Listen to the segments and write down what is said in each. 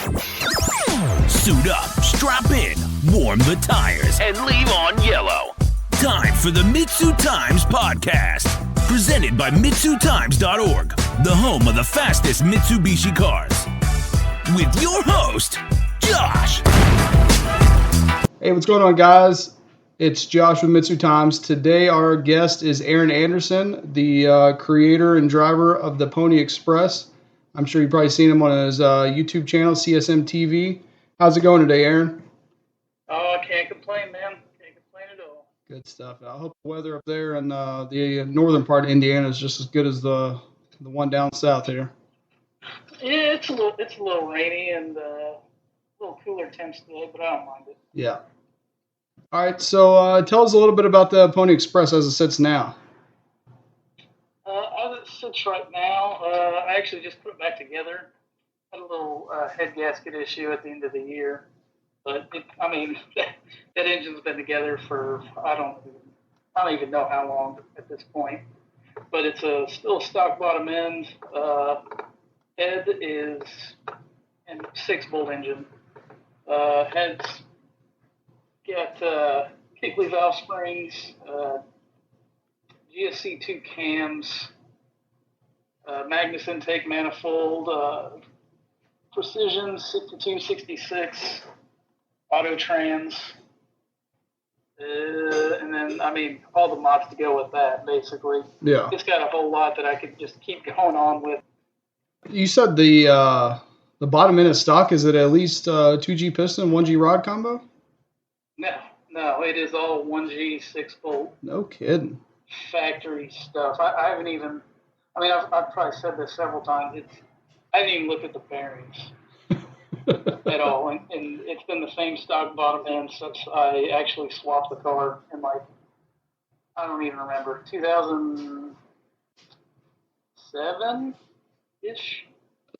Suit up, strap in, warm the tires, and leave on yellow. Time for the MitsuTimes podcast, presented by MitsuTimes.org, the home of the fastest Mitsubishi cars. With your host, Josh. Hey, what's going on, guys? It's Josh with MitsuTimes. Today, our guest is Aaron Anderson, the creator and driver of the Pony Express. I'm sure you've probably seen him on his YouTube channel, CSM TV. How's it going today, Aaron? Oh, I can't complain, man. Can't complain at all. Good stuff. I hope the weather up there in the northern part of Indiana is just as good as the one down south here. Yeah, it's a little rainy and a little cooler temps today, but I don't mind it. Yeah. All right, so tell us a little bit about the Pony Express as it sits now. As it sits right now, I actually just put it back together. Had a little head gasket issue at the end of the year, but that engine's been together for I don't even know how long at this point. But it's still a stock bottom end. Head is a 6-bolt engine. Head's got Kickley valve springs, GSC 2 cams, Magnus intake manifold, Precision 6266, auto trans, and then all the mods to go with that. Basically, yeah. It's got a whole lot that I could just keep going on with. You said the bottom end of stock, is it at least 2G piston, 1G rod combo? No, it is all 1G 6-bolt. No kidding. Factory stuff. I haven't even. I've probably said this several times. I haven't even looked at the bearings at all, and it's been the same stock bottom end since I actually swapped the car in I don't even remember, 2007-ish.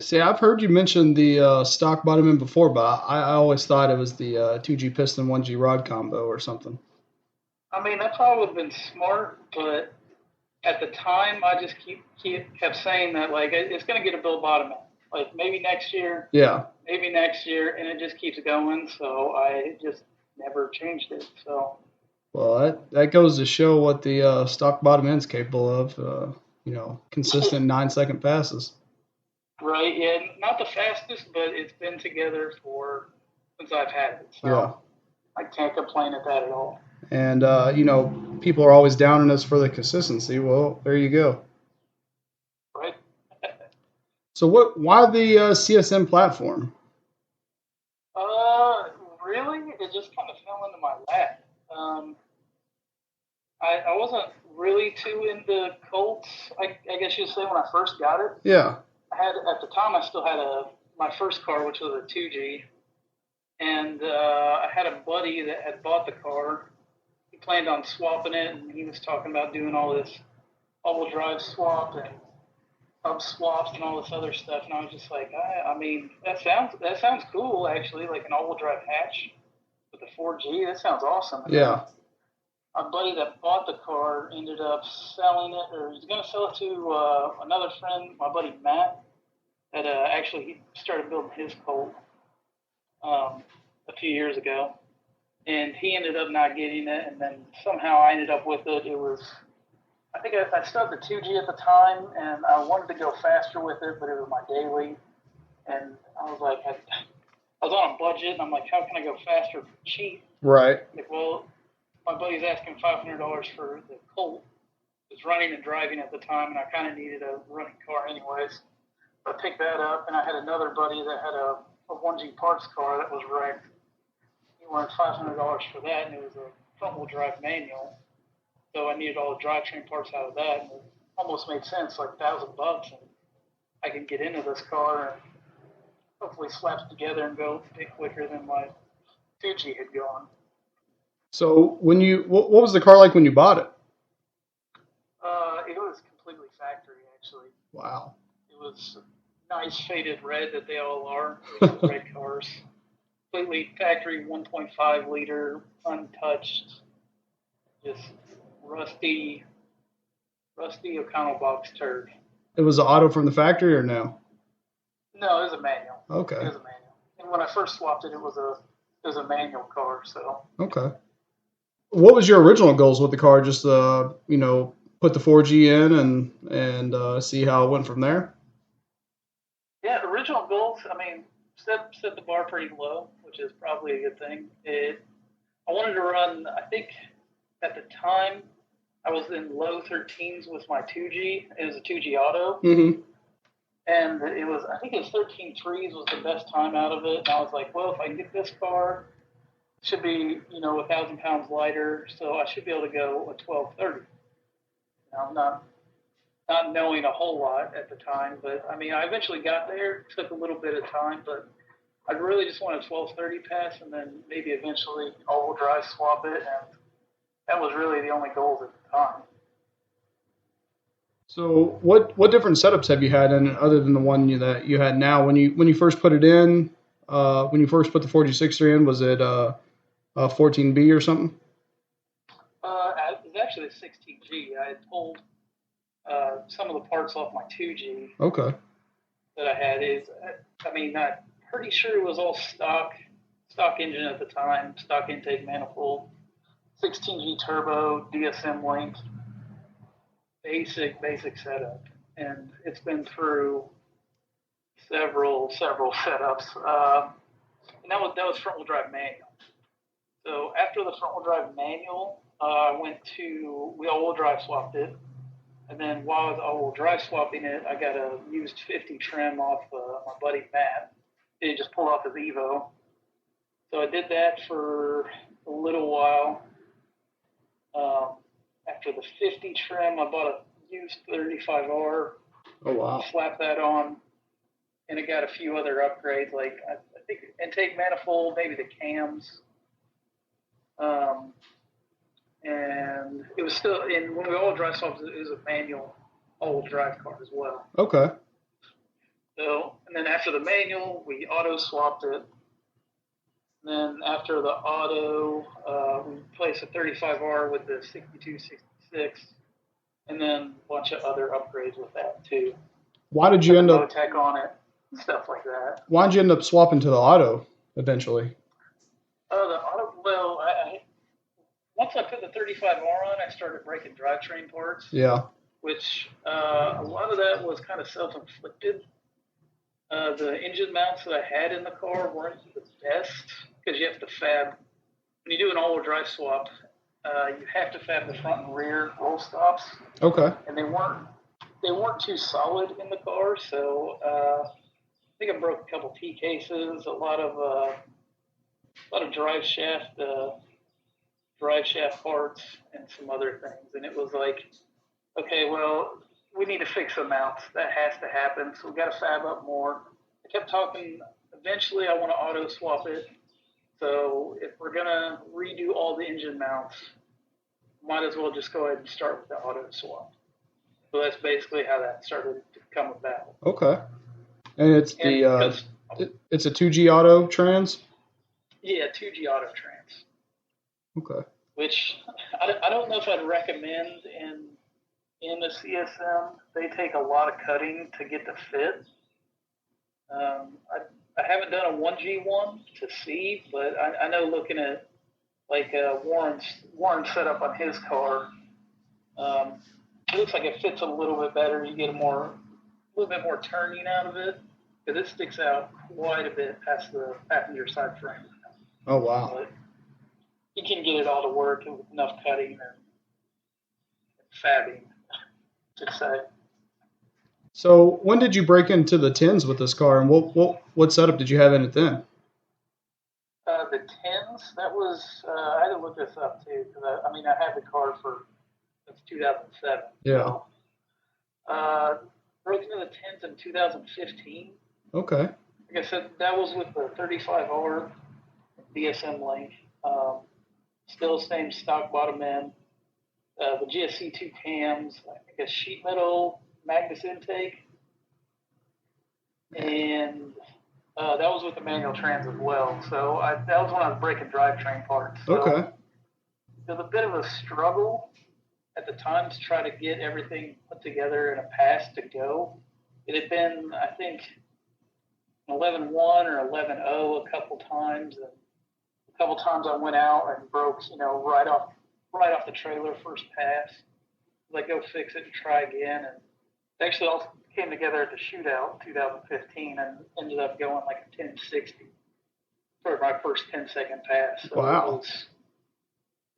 See, I've heard you mention the stock bottom end before, but I always thought it was the 2G piston, 1G rod combo or something. That probably would have been smart, but at the time, I just kept saying that, it's going to get a bill bottom end. Maybe next year. Yeah. Maybe next year, and it just keeps going, so I just never changed it. So. Well, that goes to show what the stock bottom end's capable of, consistent 9-second passes. Right, yeah, not the fastest, but it's been together since I've had it. So yeah. I can't complain at that at all. And, people are always downing us for the consistency. Well, there you go. Right. So why the CSM platform? Really? It just kind of fell into my lap. I wasn't really too into Colts, I guess you'd say, when I first got it. Yeah. At the time, I still had my first car, which was a 2G. And I had a buddy that had bought the car. He planned on swapping it, and he was talking about doing all this all-wheel drive swap and hub swaps and all this other stuff. And I was just like, that sounds cool, actually, like an all-wheel drive hatch with a 4G. That sounds awesome. And yeah. My buddy that bought the car ended up selling it, or he was going to sell it to another friend, my buddy Matt, that actually he started building his Colt a few years ago. And he ended up not getting it, and then somehow I ended up with it. I think I still had the 2G at the time, and I wanted to go faster with it, but it was my daily. And I was like, I was on a budget, and I'm like, how can I go faster for cheap? Right. My buddy's asking $500 for the Colt. It was running and driving at the time, and I kind of needed a running car anyways. I picked that up, and I had another buddy that had a 1G parts car that was wrecked. He wanted $500 for that, and it was a front-wheel drive manual. So I needed all the drivetrain parts out of that, and it almost made sense, like $1,000, and I can get into this car and hopefully slap it together and go a bit quicker than my 2G had gone. So what was the car like when you bought it? It was completely factory, actually. Wow. It was nice faded red that they all are, red cars. Completely factory 1.5 liter, untouched, just rusty O'Connell box turd. It was an auto from the factory or no? No, it was a manual. Okay. It was a manual. And when I first swapped it, it was a manual car. So Okay. What was your original goals with the car? Just put the 4G in and see how it went from there. yeah, original goals. I mean, set the bar pretty low, which is probably a good thing. I wanted to run. I think at the time I was in low 13s with my 2G. It was a 2G auto. Mm-hmm. And I think it was 13.3s was the best time out of it. And I was like, well, if I can get this car, it should be, 1,000 pounds lighter, so I should be able to go a 12.30. Not knowing a whole lot at the time, but I mean, I eventually got there. It took a little bit of time, but I really just wanted a 12.30 pass, and then maybe eventually all-wheel drive swap it, and that was really the only goals at the time. So what different setups have you had in it other than the one that you had now? When you first put it in, when you first put the 46er in, was it a 14B or something? It was actually a 16G. I had pulled some of the parts off my 2G. Okay. That I had I'm pretty sure it was all stock engine at the time, stock intake manifold, 16G turbo, DSM link, basic setup, and it's been through several setups, and that was front wheel drive manual. So after the front wheel drive manual, we all wheel drive swapped it. And then while I was all-wheel drive swapping it, I got a used 50 trim off my buddy Matt. He just pulled off his Evo. So I did that for a little while. After the 50 trim, I bought a used 35R. Oh, wow. Slapped that on. And it got a few other upgrades, like I think intake manifold, maybe the cams. And it was still when we all drive swapped, it was a manual all-wheel drive car as well. Okay. So, and then after the manual, we auto swapped it. And then after the auto, we replaced a 35R with the 62, 66, and then a bunch of other upgrades with that too. Why did you end up Motec on it, stuff like that? Why did you end up swapping to the auto eventually? The auto. Well, once I put the 35R on, I started breaking drivetrain parts. Yeah. Which a lot of that was kind of self-inflicted. The engine mounts that I had in the car weren't the best because you have to fab. When you do an all-wheel drive swap, you have to fab the front and rear roll stops. Okay. And they weren't too solid in the car, so I think I broke a couple T cases, a lot of drive shaft parts, and some other things. And it was like, okay, well, we need to fix the mounts. That has to happen. So we got to fab up more. I kept talking. Eventually, I want to auto swap it. So if we're gonna redo all the engine mounts, might as well just go ahead and start with the auto swap. So that's basically how that started to come about. Okay. And it's it's a 2G auto trans? Yeah, 2G auto trans. Okay. Which I don't know if I'd recommend in the CSM. They take a lot of cutting to get the fit. I haven't done a 1G one to see, but I know looking at like Warren's setup on his car, it looks like it fits a little bit better. You get a little bit more turning out of it because it sticks out quite a bit past the passenger side frame. Oh wow! But you can get it all to work with enough cutting and fabbing, to say. So when did you break into the 10s with this car, and what setup did you have in it then? The 10s, that was, I had to look this up too, because I had the car since 2007. Yeah. So, broke into the 10s in 2015. Okay. Like I said, that was with the 35R DSM link. Still same stock bottom end. The GSC2 cams, I think a sheet metal Magnus intake. And that was with the manual trans as well. So that was when I was breaking drivetrain parts. So okay. It was a bit of a struggle at the time to try to get everything put together in a pass to go. It had been, I think, 11.1 or 11.0 a couple times, and a couple times I went out and broke, right off the trailer first pass. Like, go fix it and try again, and it actually all came together at the shootout in 2015 and ended up going like a 1060 for my first 10-second pass. So wow.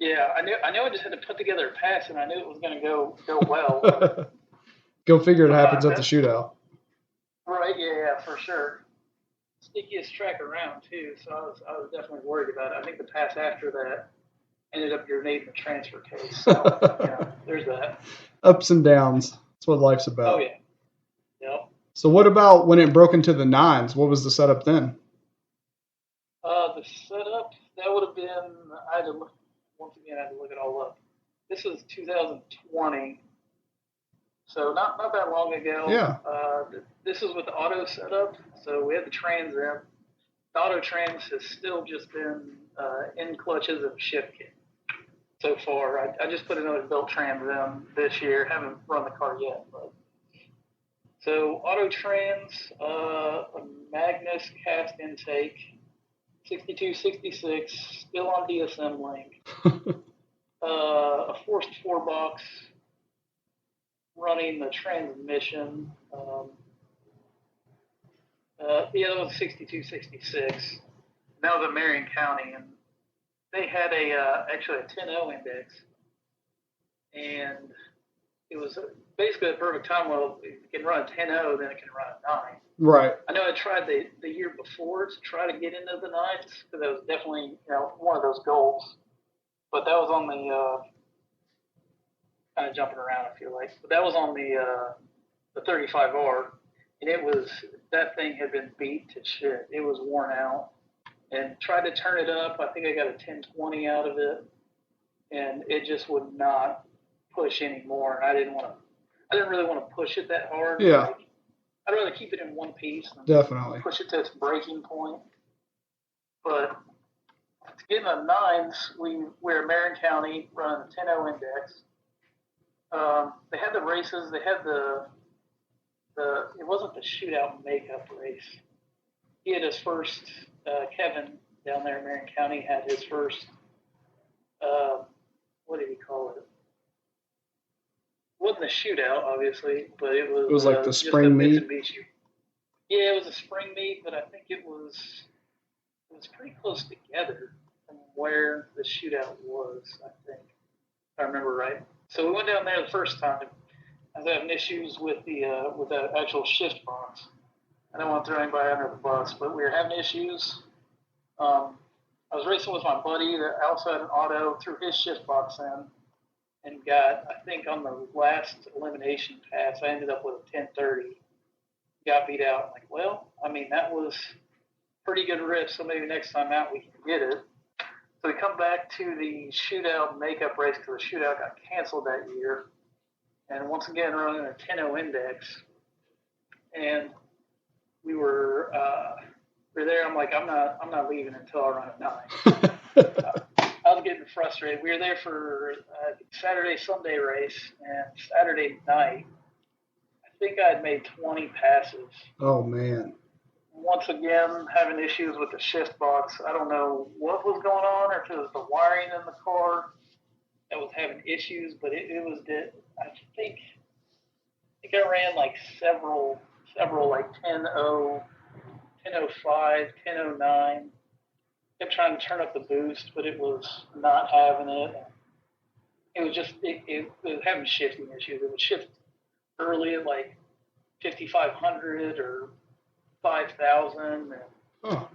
I knew I just had to put together a pass, and I knew it was going to go well. Go figure it happens at the shootout. Right, yeah, for sure. Stickiest track around, too, so I was definitely worried about it. I think the pass after that ended up grenading the transfer case. So, there's that. Ups and downs. That's what life's about. Oh, yeah. Yep. So what about when it broke into the 9s? What was the setup then? The setup, that would have been, I had to look it all up. This was 2020, so not that long ago. Yeah. This is with the auto setup, so we had the Trans M. The auto Trans has still just been in clutches and shift kit so far. I just put another built Trans M this year. Haven't run the car yet, but. So auto Trans, a Magnus cast intake, 62, 66, still on deassembling. A forced 4-box running the transmission. That was 62, 66. That was in Marion County, and they had actually a 10.0 index, and it was basically the perfect time. Well, it can run a 10.0, then it can run a 9. Right. I know I tried the year before to try to get into the 9s, because that was definitely one of those goals. But that was on the kind of jumping around, I feel like. But that was on the 35R, and that thing had been beat to shit. It was worn out, and tried to turn it up. I think I got a 1020 out of it, and it just would not push anymore. And I didn't really want to push it that hard. Yeah. I'd rather keep it in one piece and definitely push it to its breaking point. But to get in the 9s, we're in Marion County running the 10.0 index. They had the races. They had it wasn't the shootout makeup race. He had his first, Kevin down there in Marion County had his first, what did he call it? It wasn't a shootout, obviously, but it was. It was like the spring meet. Yeah, it was a spring meet, but I think it was pretty close together from where the shootout was. I think, if I remember right. So we went down there the first time. I was having issues with the actual shift box. I don't want to throw anybody under the bus, but we were having issues. I was racing with my buddy that also had an auto, threw his shift box in, and got, I think on the last elimination pass, I ended up with a 1030. Got beat out. I'm like, well, I mean, that was pretty good riff, so maybe next time out we can get it. So we come back to the shootout makeup race, because the shootout got canceled that year. And once again, running a 10.0 index. And we were there. I'm like, I'm not leaving until I run a 9. I was getting frustrated. We were there for Saturday, Sunday race, and Saturday night, I think I had made 20 passes. Oh, man. Once again, having issues with the shift box. I don't know what was going on, or if it was the wiring in the car that was having issues, but it was that I think I ran like several like 10.0, 10.05, 10.09. Kept trying to turn up the boost, but it was not having it. It was just it was having shifting issues. It would shift early at like 5,500 or 5,000. Oh.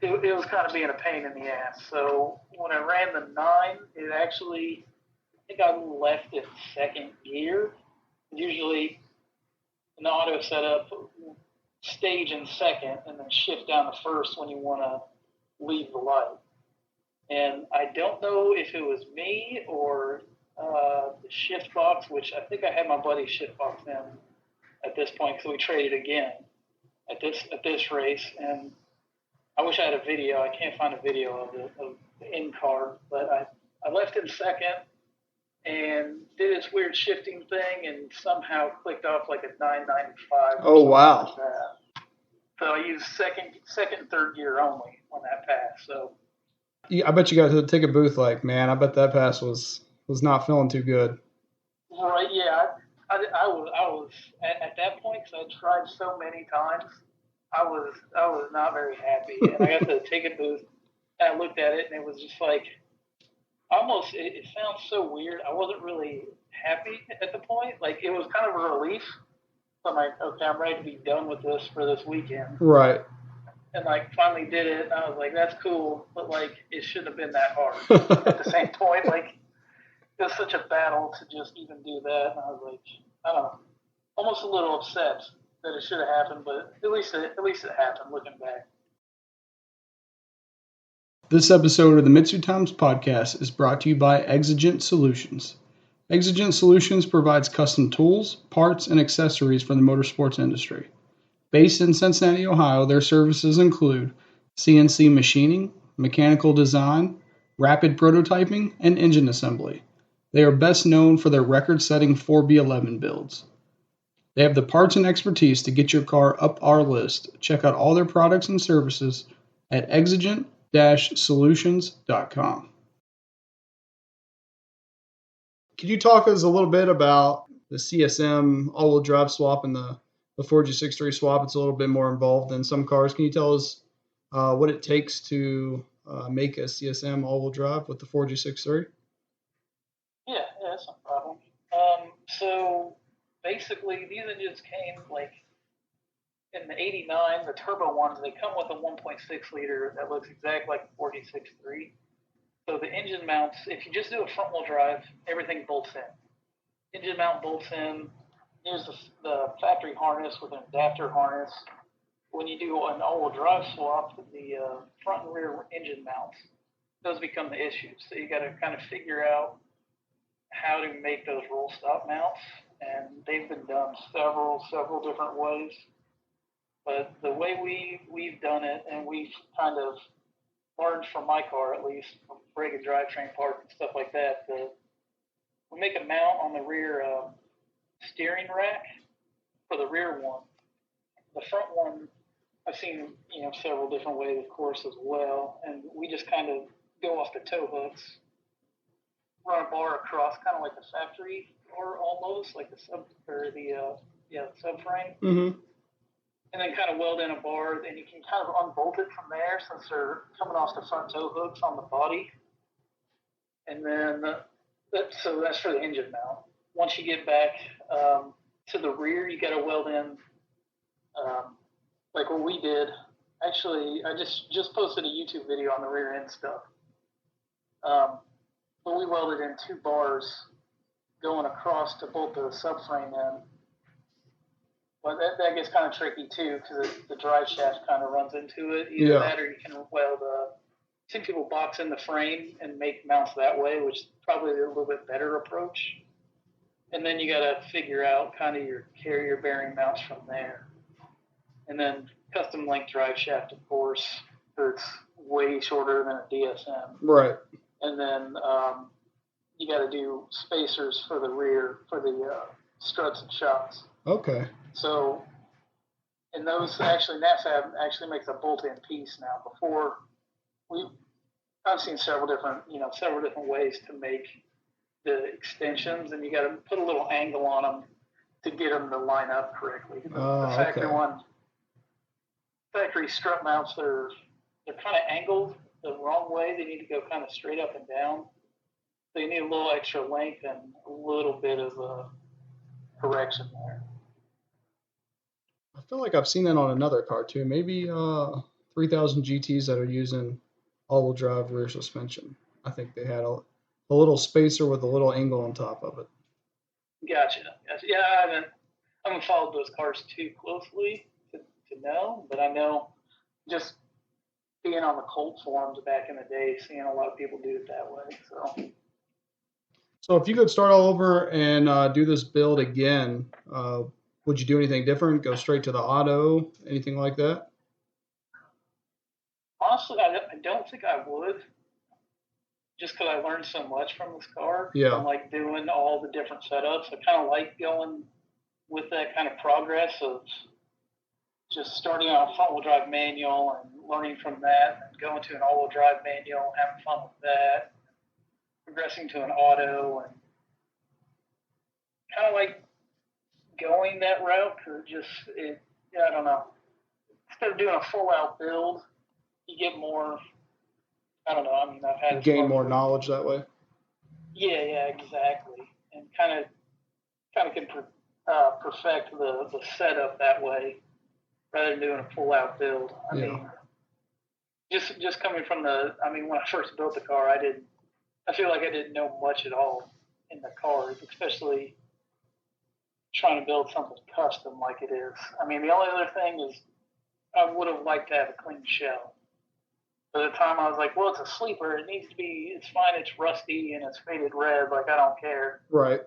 It was kind of being a pain in the ass. So when I ran the 9, it actually, I think I left it second gear. Usually in the auto setup, stage in second and then shift down to first when you want to leave the light. And I don't know if it was me or the shift box, which I think I had my buddy's shift box in at this point, because we traded again at this race. And I wish I had a video. I can't find a video of the in-car, but I left in second and did its weird shifting thing and somehow clicked off like a 995. Oh, wow. Like that. So I used second and third gear only on that pass. So I bet you got to the ticket booth like, man, I bet that pass was not feeling too good. right, yeah, I was at that point because I tried so many times. I was not very happy, and I got to the ticket booth and I looked at it and it was just like almost. It sounds so weird. I wasn't really happy at the point. Like it was kind of a relief. So I'm like, okay, I'm ready to be done with this for this weekend. Right. And like finally did it, and I was like, that's cool, but like it shouldn't have been that hard. At the same point, like it was such a battle to just even do that, and I was like, I don't know, almost a little upset that it should have happened, but at least it happened. Looking back. This episode of the MitsuTimes podcast is brought to you by Exigent Solutions. Exigent Solutions provides custom tools, parts, and accessories for the motorsports industry. Based in Cincinnati, Ohio, their services include CNC machining, mechanical design, rapid prototyping, and engine assembly. They are best known for their record-setting 4B11 builds. They have the parts and expertise to get your car up our list. Check out all their products and services at exigent-solutions.com. Could you talk us a little bit about the CSM all-wheel drive swap and the 4G63 swap? It's a little bit more involved than some cars. Can you tell us what it takes to make a CSM all-wheel drive with the 4G63? Yeah, that's no problem. So basically, these engines came like in the '89, the turbo ones. They come with a 1.6 liter that looks exactly like the 4G63. So the engine mounts, if you just do a front-wheel drive, everything bolts in. Engine mount bolts in. Here's the factory harness with an adapter harness. When you do an all-wheel drive swap, the front and rear engine mounts, those become the issues. So you got to kind of figure out how to make those roll stop mounts, and they've been done several different ways. But the way we've done it, and we've kind of learned from my car, at least, from brake and drivetrain parts and stuff like that, we make a mount on the rear steering rack for the rear one. The front one, I've seen several different ways, of course, as well, and we just kind of go off the tow hooks, run a bar across, kind of like the factory or almost like the subframe. Mm-hmm. And then kind of weld in a bar, and you can kind of unbolt it from there since they're coming off the front tow hooks on the body. And then so that's for the engine mount. Once you get back to the rear, you got to weld in like what we did. Actually, I just posted a YouTube video on the rear end stuff. But we welded in 2 bars going across to bolt the subframe in. But that gets kind of tricky too because the drive shaft kind of runs into it. Either that or you can weld. I've seen people box in the frame and make mounts that way, which is probably a little bit better approach. And then you got to figure out kind of your carrier bearing mounts from there. And then custom length drive shaft, of course, that's way shorter than a DSM. Right. And then you got to do spacers for the rear for the struts and shocks. Okay. So, and those actually, NAFAB actually makes a bolt-in piece now. Before, I've seen several different ways to make the extensions, and you got to put a little angle on them to get them to line up correctly. The factory strut mounts, they're kind of angled the wrong way. They need to go kind of straight up and down. So you need a little extra length and a little bit of a correction there. I feel like I've seen that on another car too. Maybe 3000 GTs that are using all-wheel drive rear suspension. I think they had a little spacer with a little angle on top of it. Gotcha. Yeah, I haven't followed those cars too closely to know, but I know just being on the Colt forums back in the day, seeing a lot of people do it that way. So if you could start all over and do this build again, would you do anything different? Go straight to the auto? Anything like that? Honestly, I don't think I would. Just because I learned so much from this car. Yeah. And like doing all the different setups. I kind of like going with that kind of progress of just starting out front-wheel drive manual and learning from that, and going to an all-wheel drive manual, having fun with that, progressing to an auto, and kind of like going that route, or I don't know. Instead of doing a full-out build, you get more, I don't know, I mean, I've had... Gain more knowledge that way. Yeah, exactly. And kind of can perfect the setup that way, rather than doing a full-out build. I mean, just coming from when I first built the car, I feel like I didn't know much at all in the cars, especially trying to build something custom like it is. I mean, the only other thing is I would have liked to have a clean shell. By the time I was like, well, it's a sleeper. It needs to be, it's fine, it's rusty and it's faded red. Like, I don't care. Right.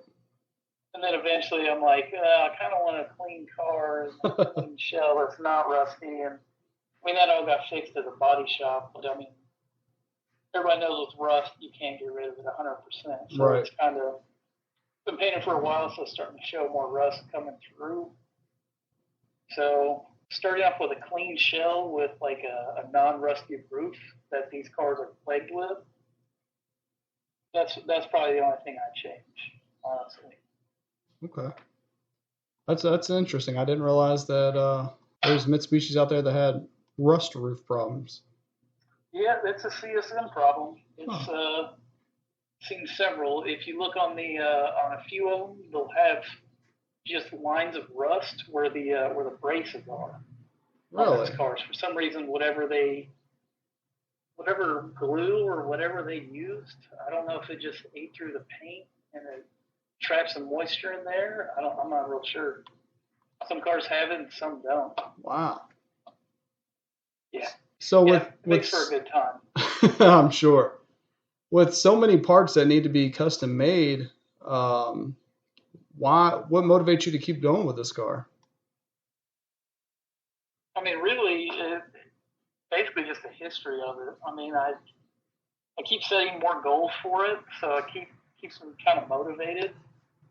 And then eventually I'm like, I kind of want a clean car and a clean shell that's not rusty. And I mean, that all got fixed at the body shop. But I mean, everybody knows with rust, you can't get rid of it 100%. So right. It's kind of been painted for a while, so it's starting to show more rust coming through. So starting off with a clean shell with like a non-rusty roof that these cars are plagued with, that's probably the only thing I'd change, honestly. Okay. That's interesting. I didn't realize that there's Mitsubishis out there that had rust roof problems. Yeah, it's a CSM problem. It's seen several. If you look on a few of them, they'll have just lines of rust where the braces are. Really? On those cars. For some reason, whatever glue or whatever they used, I don't know if it just ate through the paint and it trapped some moisture in there. I'm not real sure. Some cars have it and some don't. Wow. Yeah. So makes for a good time. I'm sure. With so many parts that need to be custom made, what motivates you to keep going with this car? I mean, really, basically just the history of it. I mean, I keep setting more goals for it, so it keeps me kind of motivated.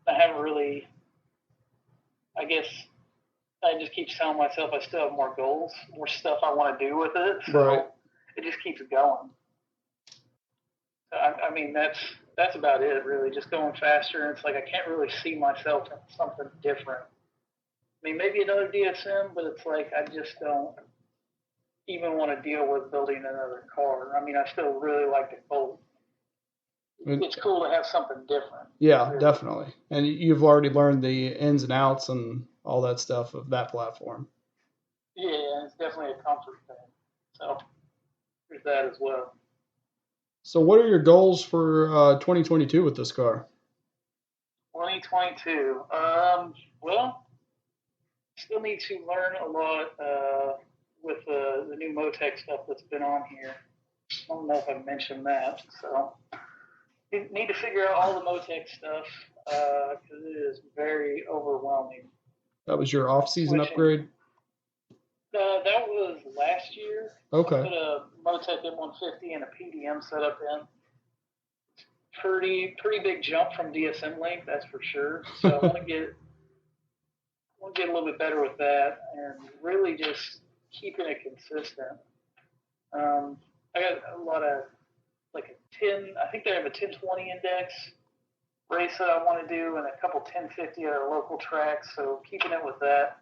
I haven't really, I guess, I just keep telling myself I still have more goals, more stuff I want to do with it, so right. It just keeps going. I mean, that's about it, really, just going faster, and it's like I can't really see myself in something different. I mean, maybe another DSM, but it's like I just don't even want to deal with building another car. I mean, I still really like the Colt. It's cool to have something different. Yeah, really. Definitely. And you've already learned the ins and outs and all that stuff of that platform. Yeah, it's definitely a comfort thing. So there's that as well. So what are your goals for 2022 with this car? 2022. Well, still need to learn a lot with the new Motec stuff that's been on here. I don't know if I mentioned that. So need to figure out all the Motec stuff because it is very overwhelming. That was your off-season upgrade? That was last year. Okay. I put a Motec M150 and a PDM setup in. Pretty big jump from DSM link, that's for sure. So I want to get a little bit better with that and really just keeping it consistent. I got a lot of like a 10. I think they have a 1020 index race that I want to do and a couple 1050 at a local track. So keeping it with that.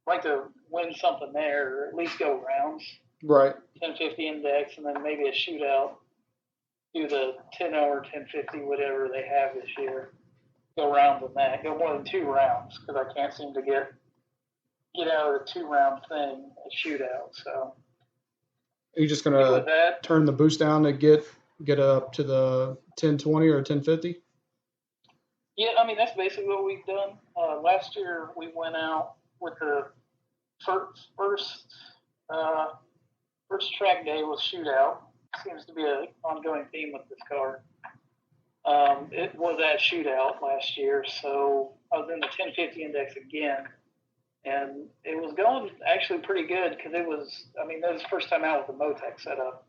I'd like to win something there, or at least go rounds. Right. 1050 index, and then maybe a shootout. Do the 10 or 1050, whatever they have this year. Go rounds on that. Go more than 2 rounds, because I can't seem to get out of the 2-round thing, a shootout. So. Are you just gonna turn the boost down to get up to the 1020 or 1050? Yeah, I mean that's basically what we've done. Last year we went out with the first track day was shootout. Seems to be an ongoing theme with this car. It was that shootout last year, so I was in the 1050 index again, and it was going actually pretty good because that was the first time out with the Motec setup.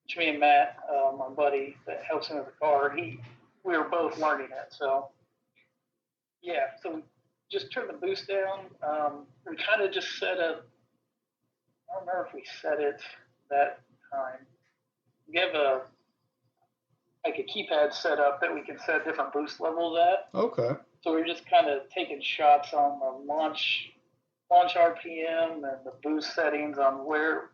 Which me and Matt, my buddy that helps him with the car, we were both learning it. So yeah, so we just turned the boost down. We kind of just set a I don't remember if we set it that time. We have a keypad set up that we can set different boost levels at. Okay. So we're just kind of taking shots on the launch RPM and the boost settings on where,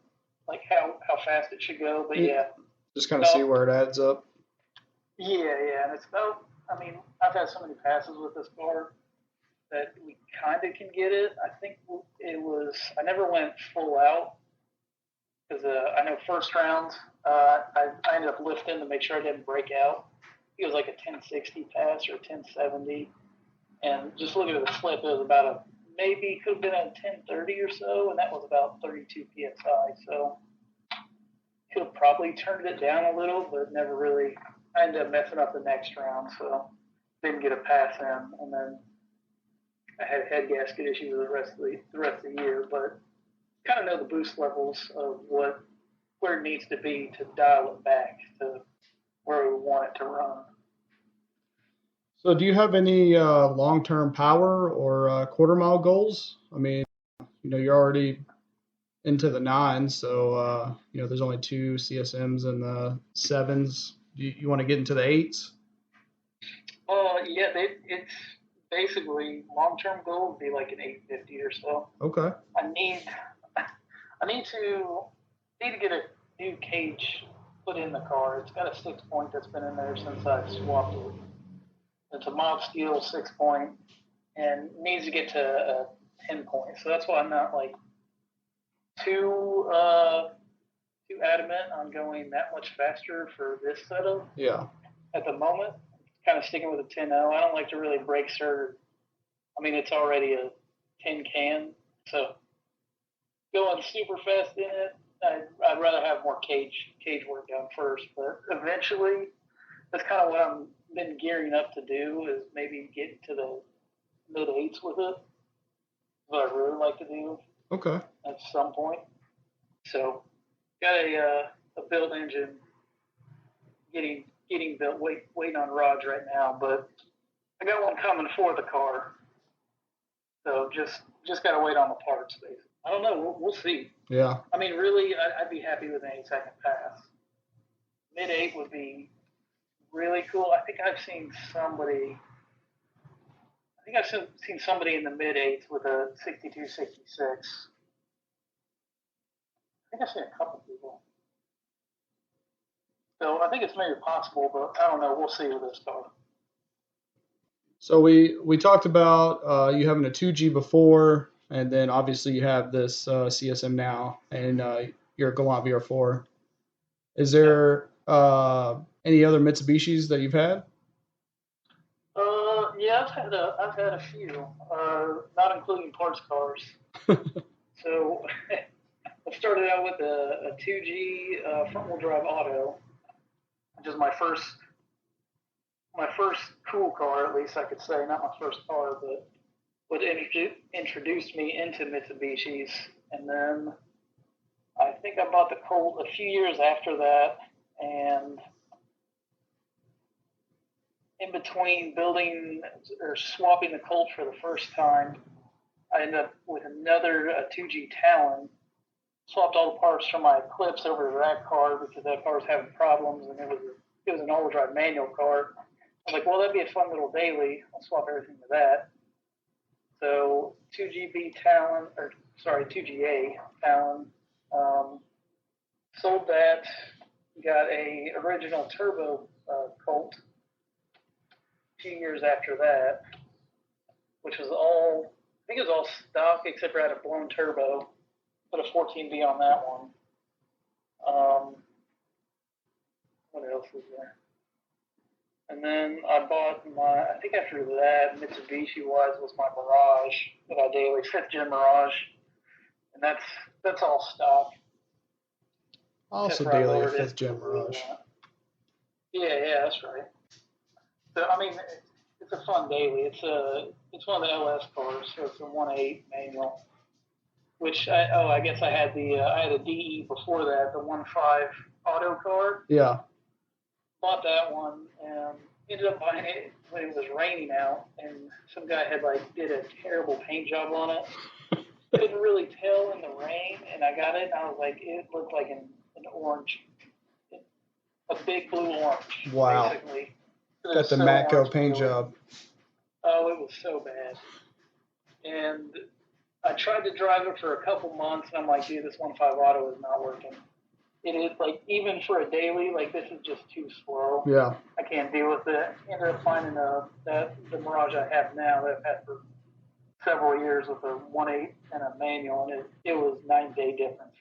like how fast it should go. But yeah. Just kind of see where it adds up. Yeah, and it's about, I mean, I've had so many passes with this car that we kind of can get it. I think I never went full out because I know first round, I ended up lifting to make sure I didn't break out. It was like a 1060 pass or 1070. And just looking at the flip, it was about maybe could have been a 1030 or so, and that was about 32 PSI. So could have probably turned it down a little, but never really. I ended up messing up the next round, so didn't get a pass in, and then I had head gasket issues the rest of the year. But kind of know the boost levels of where it needs to be to dial it back to where we want it to run. So do you have any long-term power or quarter-mile goals? I mean, you're already into the 9s, so, there's only 2 CSMs and the 7s. You want to get into the 8s? Yeah, it's basically long-term goal would be like an 850 or so. Okay. I need to get a new cage put in the car. It's got a 6-point that's been in there since I swapped it. It's a mild steel 6-point and needs to get to a 10-point. So that's why I'm not like too adamant on going that much faster for this setup. Yeah. At the moment, kind of sticking with a 10.0. I don't like to really break cert. I mean, it's already a 10 can, so going super fast in it, I'd rather have more cage work done first. But eventually, that's kind of what I'm been gearing up to do, is maybe get to the mid-8s with it. What I really like to do. Okay. At some point. So, got a build engine getting built, waiting on rods right now, but I got one coming for the car. So just got to wait on the parts, basically. I don't know. We'll see. Yeah. I mean, really, I'd be happy with an 8-second pass. Mid-8 would be really cool. I think I've seen somebody in the mid-8s with a 62, 66. I think I've seen a couple people. So I think it's maybe possible, but I don't know. We'll see with this car. So we talked about you having a 2G before, and then obviously you have this CSM now, and your Galant VR4. Is there any other Mitsubishis that you've had? Yeah, I've had a few, not including parts cars. So I started out with a 2G front-wheel drive auto, which is my first cool car, at least I could say. Not my first car, but what introduced me into Mitsubishis. And then I think I bought the Colt a few years after that, and in between building or swapping the Colt for the first time, I ended up with another 2G Talon. Swapped all the parts from my Eclipse over to that car because that car was having problems, and it was an all-wheel drive manual car. I was like, well, that'd be a fun little daily. I'll swap everything to that. So 2GA Talon. Sold that. Got a original turbo Colt a few years after that, which was all stock except for I had a blown turbo. Put a 14B on that one. What else was there? And then I bought I think after that, Mitsubishi-wise, was my Mirage that I daily, 5th Gen Mirage. And that's all stock. Also daily a 5th Gen Mirage. Yeah, that's right. So, I mean, it's a fun daily. It's one of the LS cars, so it's a 1.8 manual. Which I guess I had a DE before that, the 1.5 auto car. Yeah. Bought that one and ended up buying it when it was raining out, and some guy had did a terrible paint job on it. couldn't really tell in the rain, and I got it, and I was like, it looked like an orange, a big blue orange, Wow. basically. It Got was the so Matco orange, paint really. job. Oh, it was so bad. And I tried to drive it for a couple months, and I'm like, dude, this 1.5 auto is not working. It is, like, even for a daily, like, this is just too slow. Yeah. I can't deal with it. Ended up finding the Mirage I have now that I've had for several years with a 1.8 and a manual, and it was 9-day difference.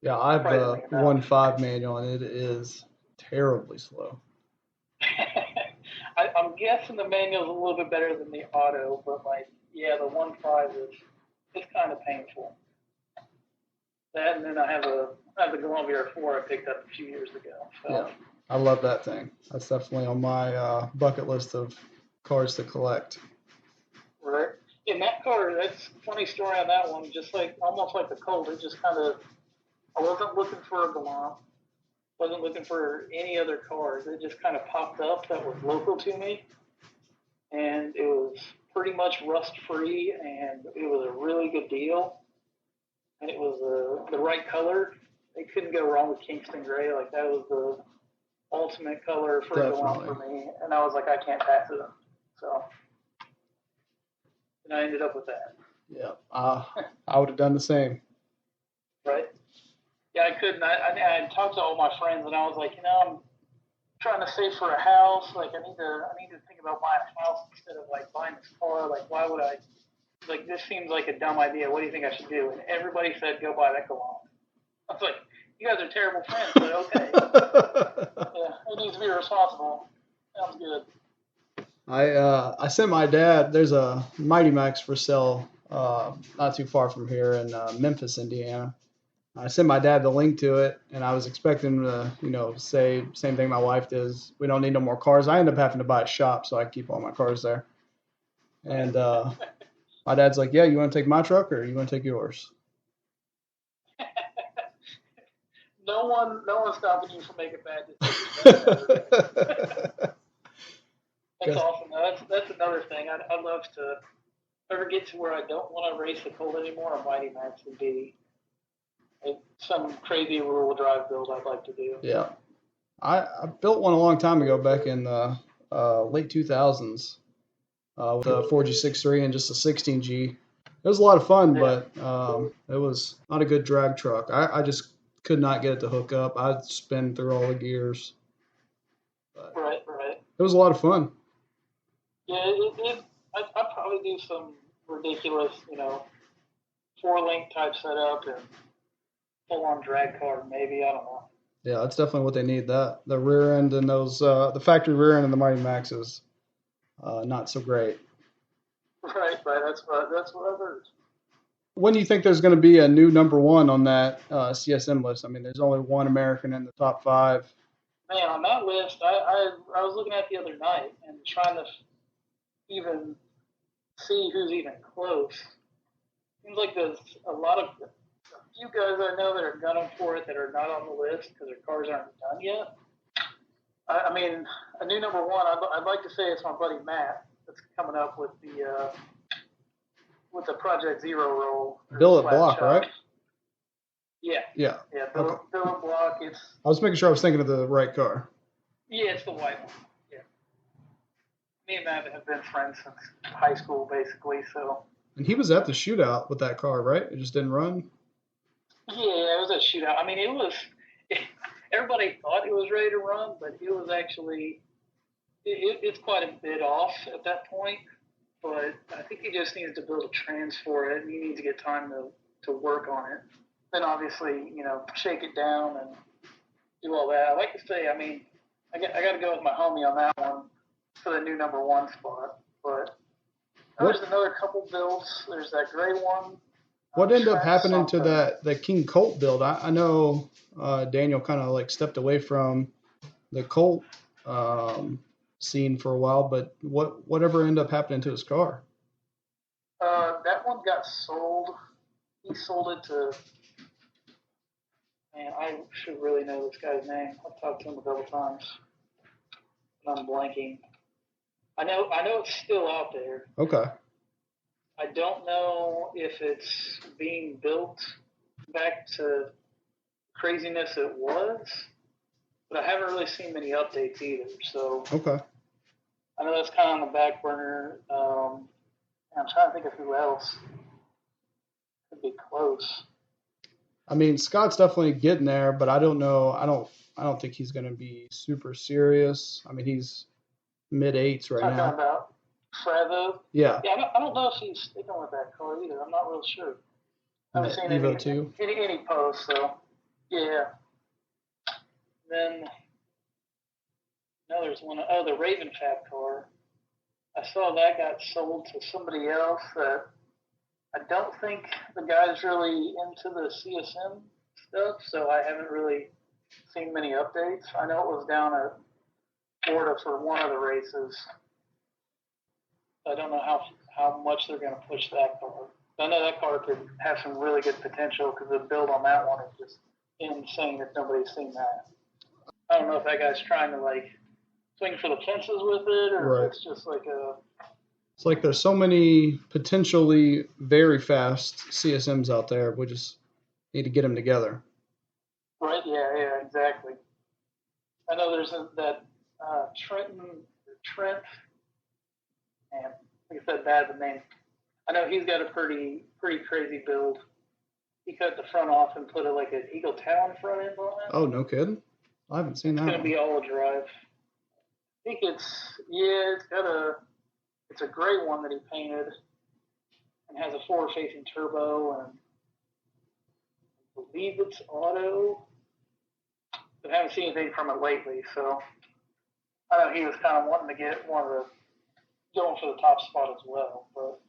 Yeah, I have the 1.5 manual, and it is terribly slow. I'm guessing the manual is a little bit better than the auto, but, like, yeah, the 1.5 is kind of painful. That, and then I have the Columbia R4 I picked up a few years ago. So. Yeah, I love that thing. That's definitely on my bucket list of cars to collect. Right. In that car, that's a funny story on that one. Just like almost like the Colt, it just kind of. I wasn't looking for a Galant. Wasn't looking for any other cars. It just kind of popped up that was local to me, and it was pretty much rust free, and it was a really good deal, and it was the right color. They couldn't go wrong with Kingston Gray. Like that was the ultimate color for a Galant for me, and I was like, I can't pass it up. So, and I ended up with that. Yeah, I would have done the same. Right. Yeah, I couldn't. I talked to all my friends, and I was like, I'm trying to save for a house. Like, I need to think about buying a house instead of like buying this car. Like, why would I? Like, this seems like a dumb idea. What do you think I should do? And everybody said, go buy that Galant. I was like, you guys are terrible friends, but okay. Yeah, it needs to be responsible. Sounds good. I sent my dad. There's a Mighty Max for sale, not too far from here in Memphis, Indiana. I sent my dad the link to it, and I was expecting to, say same thing my wife does. We don't need no more cars. I end up having to buy a shop, so I keep all my cars there. And my dad's like, "Yeah, you want to take my truck or you want to take yours?" No one's stopping you from making bad decisions. That's awesome. That's another thing. I'd love to ever get to where I don't want to race the Colt anymore. A Mighty Max would be some crazy rear-wheel drive build I'd like to do. Yeah, I built one a long time ago, back in the late 2000s, with a 4G63 and just a 16G. It was a lot of fun, but it was not a good drag truck. I just could not get it to hook up. I'd spin through all the gears. But right. It was a lot of fun. Yeah, I'd probably do some ridiculous, 4-link type setup and full-on drag car, maybe. I don't know. Yeah, that's definitely what they need. The rear end and those the factory rear end and the Mighty Max is not so great. Right. That's what I've heard. When do you think there's going to be a new number one on that CSM list? I mean, there's only one American in the top 5. Man, on that list, I was looking at the other night and trying to even see who's even close. Seems like there's a few guys I know that are gunning for it that are not on the list because their cars aren't done yet. I mean, a new number one, I'd like to say it's my buddy Matt that's coming up with the Project Zero roll. Billet Block, right? Yeah. Yeah. Billet Block. I was making sure I was thinking of the right car. Yeah, it's the white one. Yeah. Me and Matt have been friends since high school, basically. So. And he was at the shootout with that car, right? It just didn't run. Yeah, it was a shootout. I mean, everybody thought it was ready to run, but it was actually, it's quite a bit off at that point. But I think he just needs to build a trans for it, and he needs to get time to work on it. Then obviously, shake it down and do all that. I like to say, I mean, I got to go with my homie on that one for the new number one spot. But there's another couple builds. There's that gray one. What ended up happening to that King Colt build? I know Daniel kind of like stepped away from the Colt scene for a while, but whatever ended up happening to his car? That one got sold. He sold it to. Man, I should really know this guy's name. I've talked to him a couple times. I'm blanking. I know it's still out there. Okay. I don't know if it's being built back to craziness it was, but I haven't really seen many updates either. So Okay. I know that's kind of on the back burner. I'm trying to think of who else could be close. I mean, Scott's definitely getting there, but I don't know. I don't think he's going to be super serious. I mean, he's mid-eights right Talking now. about Frevo. Yeah. Yeah, I don't know if he's sticking with that car either. I'm not real sure. I haven't seen Evo 2. any posts, so yeah. Then no, there's one. Oh, the Raven Fab car. I saw that got sold to somebody else that I don't think the guy's really into the CSM stuff, so I haven't really seen many updates. I know it was down at Florida for one of the races. I don't know how much they're going to push that car. I know that car could have some really good potential because the build on that one is just insane if nobody's seen that. I don't know if that guy's trying to like swing for the fences with it or Right. if it's just like a. It's like there's so many potentially very fast CSMs out there. We just need to get them together. Right, yeah, exactly. I know there's that Trent, man, like I said, bad the name. I know he's got a pretty crazy build. He cut the front off and put like an Eagle Talon front end on it. Oh, no kidding. I haven't seen that. It's going to be all drive. I think it's a gray one that he painted and has a forward-facing turbo, and I believe it's auto. But I haven't seen anything from it lately, so I know he was kind of wanting to get going for the top spot as well. But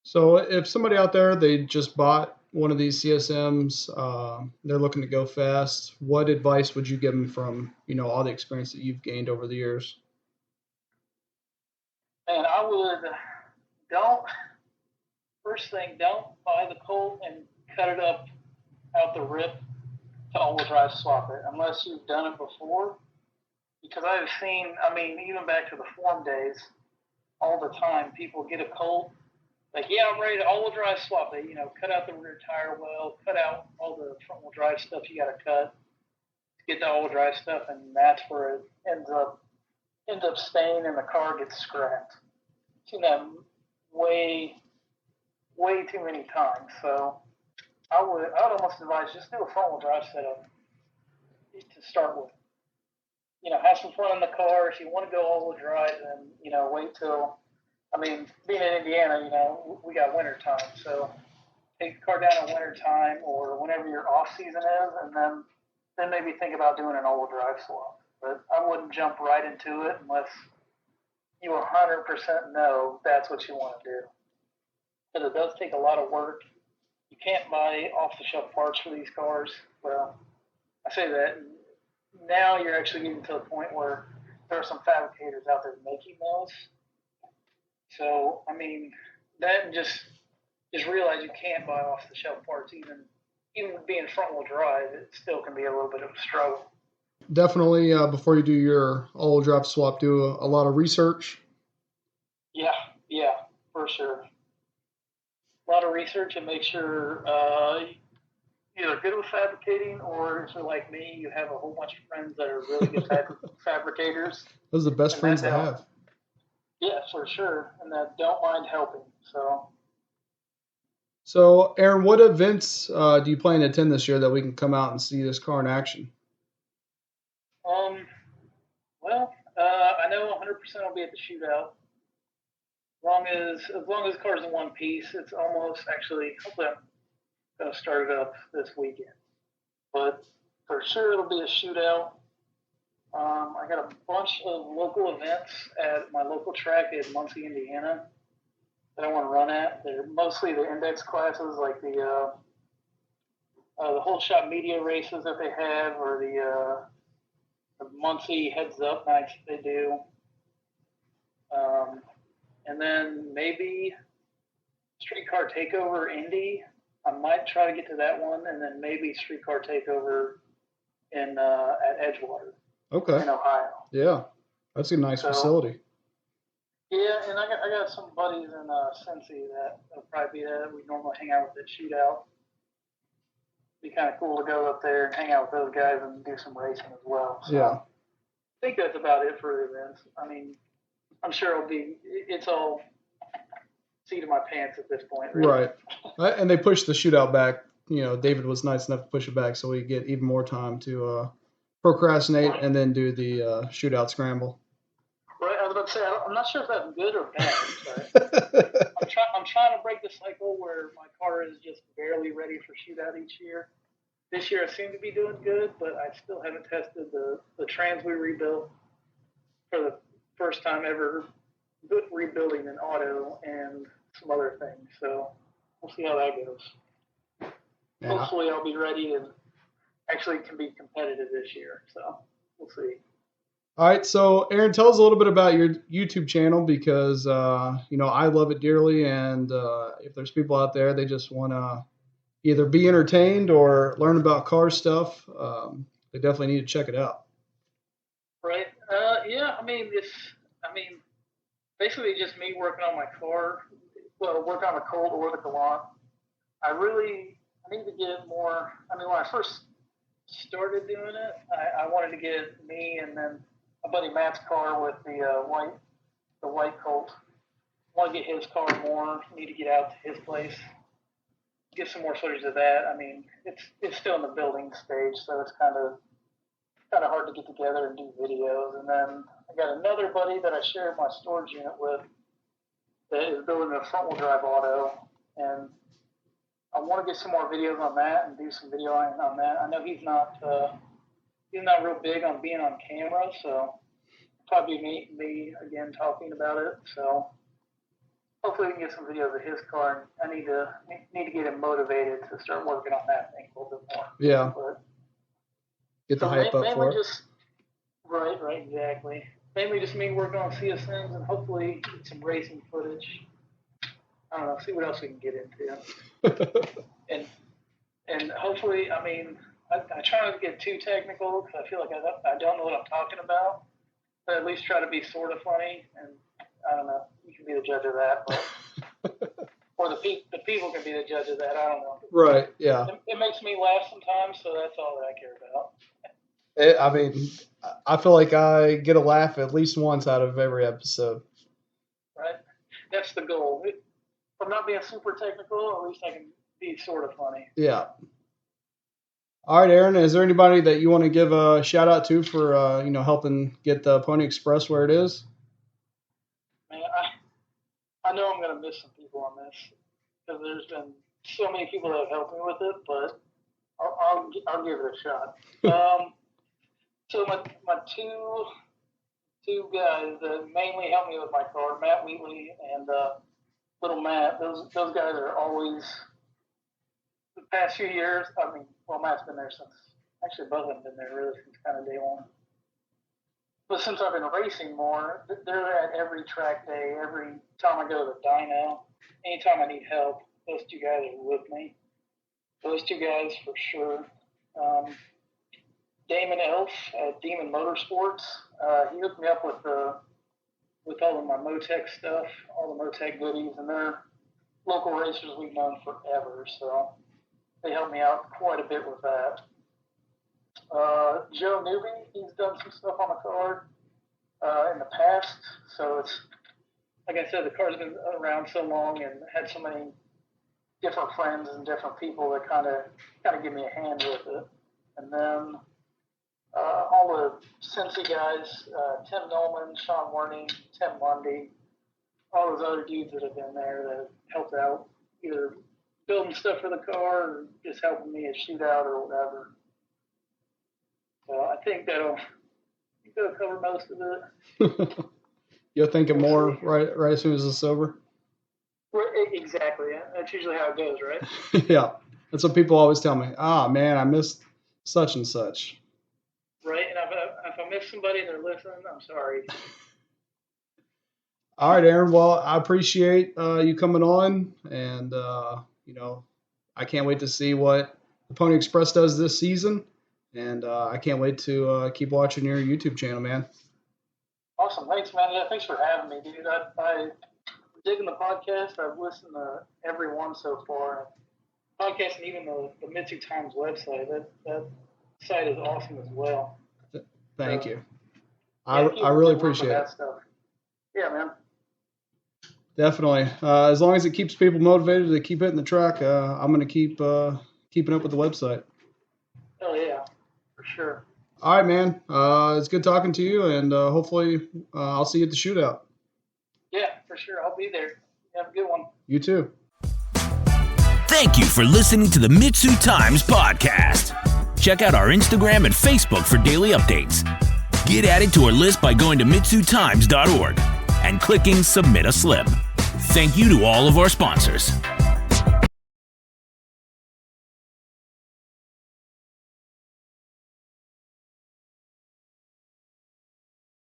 so if somebody out there, they just bought one of these CSMs, they're looking to go fast, what advice would you give them from, all the experience that you've gained over the years? man, I would don't buy the Colt and cut it up out the rip to all-wheel drive swap it unless you've done it before. Because I've seen, even back to the form days, all the time people get a Colt, like, yeah, I'm ready to all-wheel drive swap it. Cut out the rear tire well, cut out all the front-wheel drive stuff you got to cut to get the all-wheel drive stuff, and that's where it ends up staying and the car gets scrapped. I've seen that way too many times. So I would almost advise just do a front-wheel drive setup to start with. Have some fun in the car. If you want to go all-wheel drive, then wait till. Being in Indiana, we got winter time, so take the car down in winter time or whenever your off season is, and then maybe think about doing an all-wheel drive swap. But I wouldn't jump right into it unless you 100% know that's what you want to do. Because it does take a lot of work. You can't buy off-the-shelf parts for these cars. Well, I say that. Now you're actually getting to the point where there are some fabricators out there making those. So, that just realize you can't buy off-the-shelf parts. Even being front-wheel drive, it still can be a little bit of a struggle. Definitely, before you do your all-wheel drive swap, do a lot of research. Yeah, for sure. A lot of research and make sure you're good with fabricating, or if you're like me, you have a whole bunch of friends that are really good fabricators. Those are the best friends to have. Yeah, for sure, and that don't mind helping. So, Aaron, what events do you plan to attend this year that we can come out and see this car in action? I know 100% I'll be at the shootout. As long as the car's in one piece, it's almost hopefully I'm going to start it up this weekend. But for sure it'll be a shootout. I got a bunch of local events at my local track in Muncie, Indiana that I want to run at. They're mostly the index classes, like the whole shot media races that they have, or the Muncie heads up nights that they do. And then maybe Streetcar Takeover Indy. I might try to get to that one, and then maybe Streetcar Takeover at Edgewater. Okay. In Ohio. Yeah, that's a nice facility. Yeah, and I got some buddies in Cincy that will probably be there. We normally hang out with at shootout. Be kind of cool to go up there and hang out with those guys and do some racing as well. So Yeah. I think that's about it for the events. I mean, I'm sure it's all seat of my pants at this point. Really. Right. And they pushed the shootout back. David was nice enough to push it back so we get even more time to procrastinate and then do the shootout scramble. Right. I was about to say, I'm not sure if that's good or bad. But I'm trying to break the cycle where my car is just barely ready for shootout each year. This year I seem to be doing good, but I still haven't tested the trans we rebuilt for the first time ever, rebuilding an auto and some other things. So we'll see how that goes. Yeah. Hopefully I'll be ready and actually can be competitive this year. So we'll see. All right, so Aaron, tell us a little bit about your YouTube channel because I love it dearly, and if there's people out there they just want to either be entertained or learn about car stuff, they definitely need to check it out. Right. Yeah. Basically just me working on my car. Well, working on the Colt or the Galant. I need to get more. I mean, when I first started doing it, I wanted to get me and then my buddy Matt's car with the white Colt. I want to get his car more. Need to get out to his place, get some more footage of that. I mean, it's still in the building stage, so it's kind of hard to get together and do videos. And then I got another buddy that I share my storage unit with that is building a front wheel drive auto, and I want to get some more videos on that and do some videoing on that. I know he's not real big on being on camera, so probably me again talking about it. So hopefully we can get some videos of his car. And I need to get him motivated to start working on that thing a little bit more. Yeah. But, get the hype up for it. Right, exactly. Mainly just me working on CSMs and hopefully some racing footage. I don't know, see what else we can get into. and hopefully, I mean, I try not to get too technical because I feel like I don't know what I'm talking about, but at least try to be sort of funny. And I don't know, you can be the judge of that, but, or the people can be the judge of that. I don't know. Right. Yeah. It makes me laugh sometimes, so that's all that I care about. I feel like I get a laugh at least once out of every episode. Right. That's the goal. If I'm not being super technical, at least I can be sort of funny. Yeah. All right, Aaron, is there anybody that you want to give a shout out to for helping get the Pony Express where it is? Man, I know I'm going to miss some people on this because there's been so many people that have helped me with it, but I'll give it a shot. So my two guys that mainly help me with my car, Matt Wheatley and little Matt, those guys are always, the past few years, I mean, well, Matt's been there actually both of them have been there really since kind of day one. But since I've been racing more, they're at every track day, every time I go to the dyno, anytime I need help, those two guys are with me. Those two guys for sure. Damon Elf at Demon Motorsports, he hooked me up with all of my Motec stuff, all the Motec goodies, and they're local racers we've known forever, so they helped me out quite a bit with that. Joe Newby, he's done some stuff on the car in the past, so it's, like I said, the car's been around so long and had so many different friends and different people that kind of give me a hand with it. And then all the Cincy guys, Tim Nolan, Sean Warning, Tim Mundy, all those other dudes that have been there that have helped out, either building stuff for the car or just helping me at shootout or whatever. So I think that'll cover most of it. You'll think of more right as soon as it's over? Exactly. That's usually how it goes, right? Yeah. That's what people always tell me. Man, I missed such and such. Right, and if I miss somebody and they're listening, I'm sorry. All right, Aaron. Well, I appreciate you coming on, and I can't wait to see what the Pony Express does this season, and I can't wait to keep watching your YouTube channel, man. Awesome. Thanks, man. Yeah, thanks for having me, dude. I'm digging the podcast. I've listened to every one so far. Podcast and even the MitsuTimes website. That site is awesome as well. Thank you. Yeah, I really appreciate that it. stuff. Yeah, man. Definitely. As long as it keeps people motivated to keep hitting the track, I'm going to keep keeping up with the website. Oh, yeah, for sure. All right, man. It's good talking to you, and hopefully I'll see you at the shootout. Yeah, for sure. I'll be there. Have a good one. You too. Thank you for listening to the MitsuTimes podcast. Check out our Instagram and Facebook for daily updates. Get added to our list by going to MitsuTimes.org and clicking Submit a Slip. Thank you to all of our sponsors.